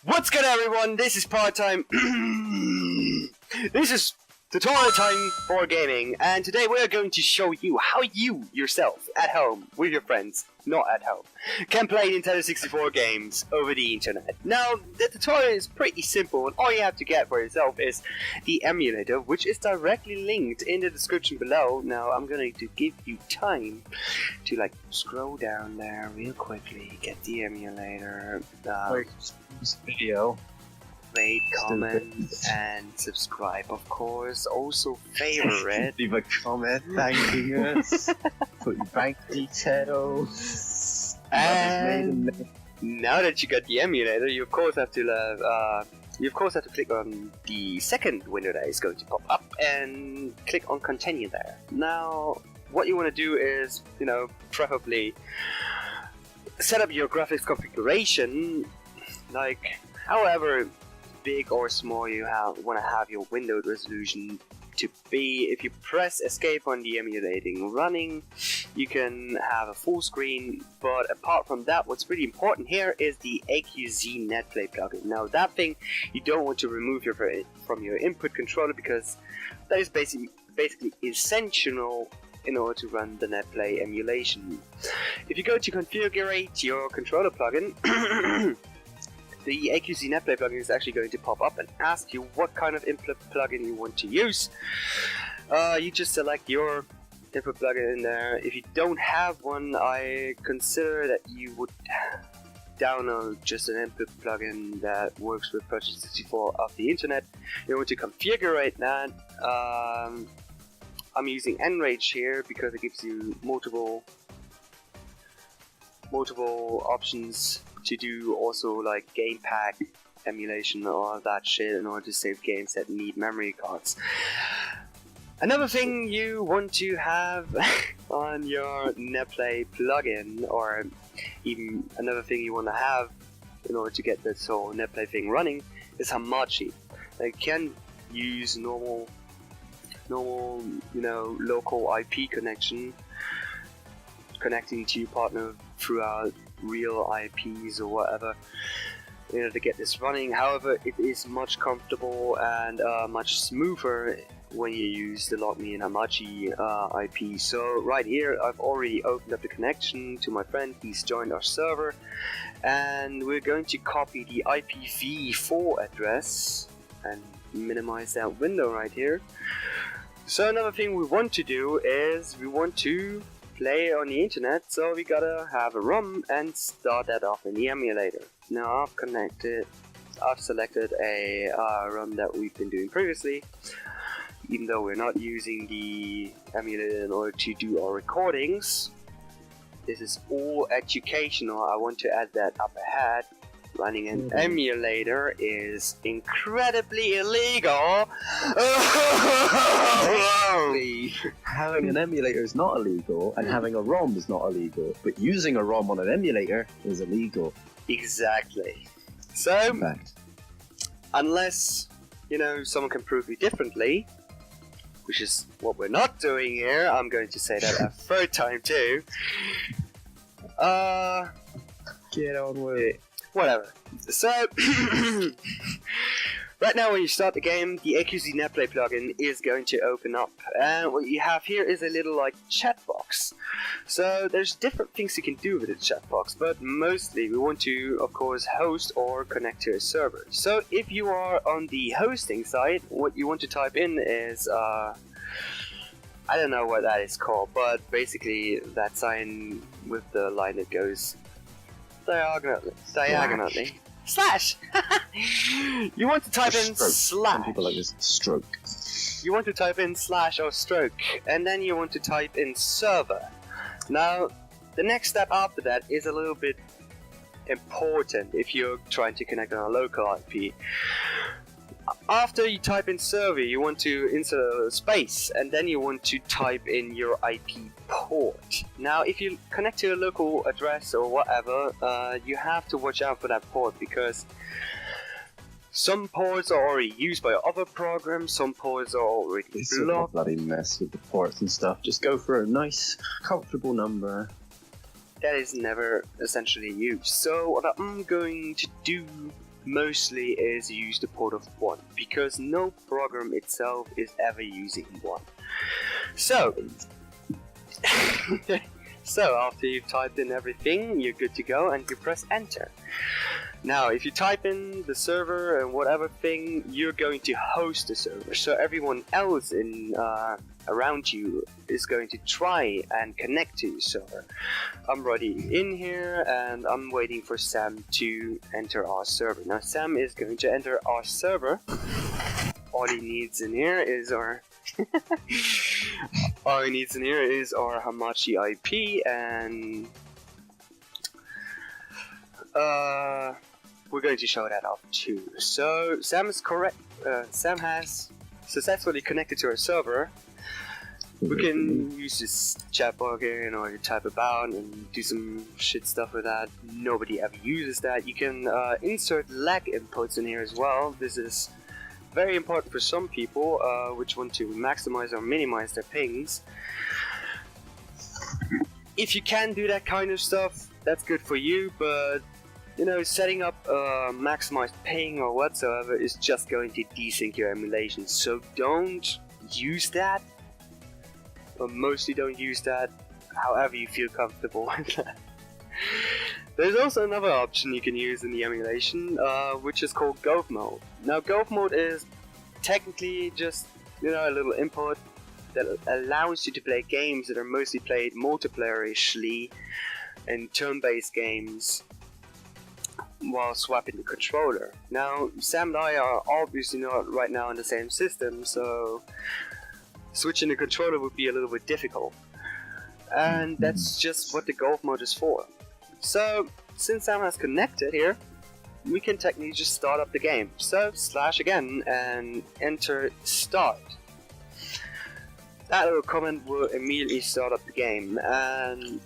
What's good, everyone? This is Part-time. This is tutorial time for gaming, and today we are going to show you how you yourself, at home, with your friends, not at home, can play Nintendo 64 games over the internet. Now, the tutorial is pretty simple, and all you have to get for yourself is the emulator, which is directly linked in the description below. Now, I'm going to give you time to scroll down there real quickly, get the emulator. Wait, this video. Rate, comment, and subscribe, of course. Also favorite. Leave a comment thanking us. Put your bank details. And now that you got the emulator, you of course have to click on the second window that is going to pop up and click on continue there. Now, what you want to do is, preferably set up your graphics configuration, however big or small you want to have your window resolution to be. If you press escape on the emulating running, you can have a full screen, but apart from that, what's really important here is the AQZ NetPlay plugin. Now, that thing you don't want to remove from your input controller, because that is basically essential in order to run the NetPlay emulation. If you go to configure your controller plugin, the AQZ NetPlay plugin is actually going to pop up and ask you what kind of input plugin you want to use. You just select your input plugin in there. If you don't have one, I consider that you would download just an input plugin that works with Project 64 off the internet. You want to configure that. I'm using Enrage here because it gives you multiple options to do, also game pack emulation or that shit, in order to save games that need memory cards. Another thing you want to have on your NetPlay plugin, or even another thing you want to have in order to get this whole NetPlay thing running, is Hamachi. You can use normal local IP connection, connecting to your partner throughout real IPs or whatever, in order to get this running. However, it is much comfortable and much smoother when you use the LogMe and Hamachi IP. So right here, I've already opened up the connection to my friend. He's joined our server, and we're going to copy the IPv4 address and minimize that window right here. So another thing we want to do is we want to play on the internet, so we gotta have a ROM and start that off in the emulator. Now I've selected a ROM that we've been doing previously, even though we're not using the emulator in order to do our recordings. This is all educational. I want to add that up ahead. Running an emulator is incredibly illegal. Having an emulator is not illegal, and having a ROM is not illegal, but using a ROM on an emulator is illegal. Exactly. So, unless someone can prove me differently, which is what we're not doing here, I'm going to say that a third time too. Get on with it. Whatever. So, right now when you start the game, the AQZ NetPlay plugin is going to open up, and what you have here is a little chat box. So there's different things you can do with the chat box, but mostly we want to, of course, host or connect to a server. So if you are on the hosting side, what you want to type in is I don't know what that is called, but basically that sign with the line that goes diagonally. Slash! You want to type in slash. Some people like this stroke. You want to type in slash or stroke, and then you want to type in server. Now, the next step after that is a little bit important if you're trying to connect on a local IP. After you type in server, you want to insert a space, and then you want to type in your IP port. Now, if you connect to a local address or whatever, you have to watch out for that port, because some ports are already used by other programs, some ports are already It's a bloody mess with the ports and stuff. Just go for a nice, comfortable number. That is never essentially used. So what I'm going to do mostly is use the port of 1, because no program itself is ever using 1. So, so after you've typed in everything, you're good to go and you press enter. Now, if you type in the server and whatever thing, you're going to host the server. So everyone else in around you is going to try and connect to your server. I'm already in here and I'm waiting for Sam to enter our server. Now Sam is going to enter our server. All he needs in here is our Hamachi IP, and we're going to show that off too. So Sam is correct. Sam has successfully connected to our server. We can use this chat plugin or type about and do some shit stuff with that. Nobody ever uses that. You can insert lag inputs in here as well. This is very important for some people which want to maximize or minimize their pings. If you can do that kind of stuff, that's good for you, but you know, setting up a maximized ping or whatsoever is just going to desync your emulation, so don't use that, or mostly don't use that, however you feel comfortable with that. There's also another option you can use in the emulation, which is called Golf Mode. Now Golf Mode is technically just, you know, a little input that allows you to play games that are mostly played multiplayer-ishly and turn-based games while swapping the controller. Now, Sam and I are obviously not right now on the same system, so switching the controller would be a little bit difficult. And that's just what the Golf Mode is for. So, since Sam has connected here, we can technically just start up the game. So, slash again and enter start. That little comment will immediately start up the game, and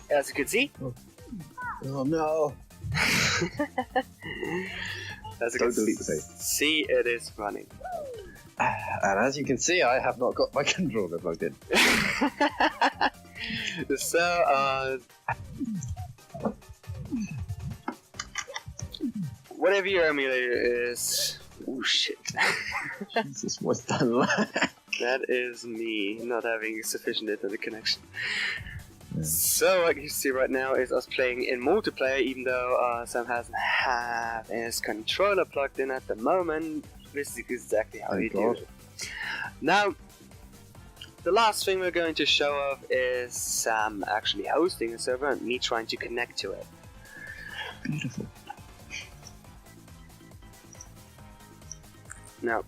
as you can see, oh no! As you Don't can delete the save. see, it is running. And as you can see, I have not got my controller plugged in. So, whatever your emulator is... Oh shit. Jesus, what's that? That is me not having sufficient internet connection. Yeah. So what you see right now is us playing in multiplayer, even though Sam hasn't had his controller plugged in at the moment. This is exactly how you do it. Now, the last thing we're going to show off is Sam actually hosting a server and me trying to connect to it. Beautiful. Now,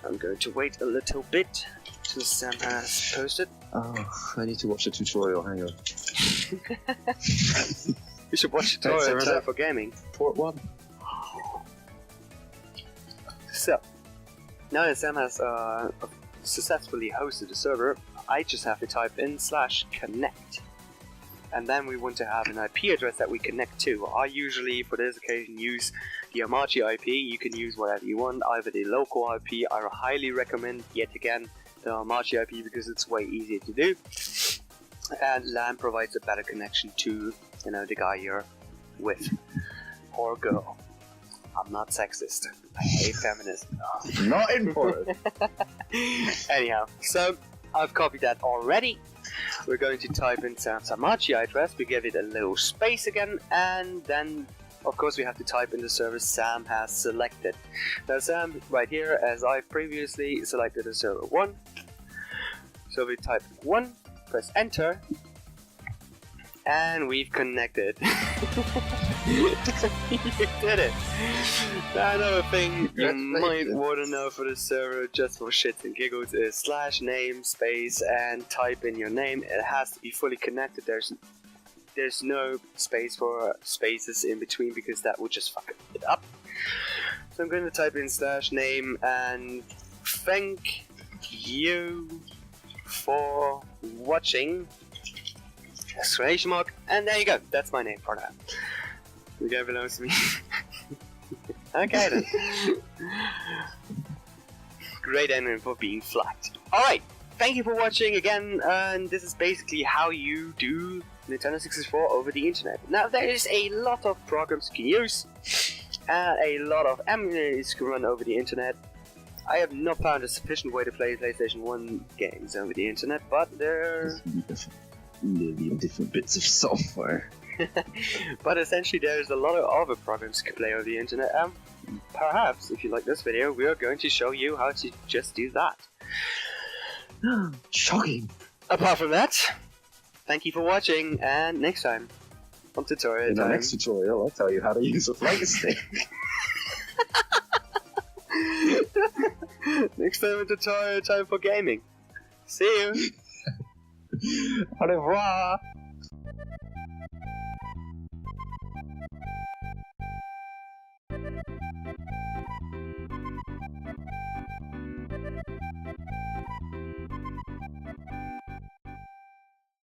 I'm going to wait a little bit till Sam has posted. Oh, I need to watch the tutorial, hang on. You should watch the tutorial for gaming. Port 1. So, now that Sam has successfully hosted the server, I just have to type in /connect. And then we want to have an IP address that we connect to. I usually, for this occasion, use the Hamachi IP. You can use whatever you want, either the local IP. I highly recommend, yet again, the Hamachi IP because it's way easier to do. And LAN provides a better connection to, you know, the guy you're with. Or girl. I'm not sexist. I hate feminism. Not important. Anyhow, so I've copied that already. We're going to type in Sam's Hamachi address, we give it a little space again, and then of course we have to type in the server Sam has selected. Now Sam, right here, as I've previously selected the server 1. So we type 1, press enter, and we've connected. You did it! Now another thing you might want to know for the server, just for shits and giggles, is /name space and type in your name. It has to be fully connected. There's no space for spaces in between because that would just fuck it up. So I'm going to type in /name and thank you for watching. Exclamation mark, and there you go. That's my name for that. The guy belongs to me. Okay then. Great ending for being flagged. Alright, thank you for watching again, and this is basically how you do Nintendo 64 over the internet. Now there is a lot of programs you can use, and a lot of emulators can run over the internet. I have not found a sufficient way to play PlayStation 1 games over the internet, but there... million different bits of software. But essentially there's a lot of other programs you can play over the internet, and perhaps, if you like this video, we are going to show you how to just do that. Shocking! Apart from that, thank you for watching, and next time on tutorial In time. the next tutorial, I'll tell you how to use a flight stick. Next time on tutorial time for gaming. See you! Au revoir!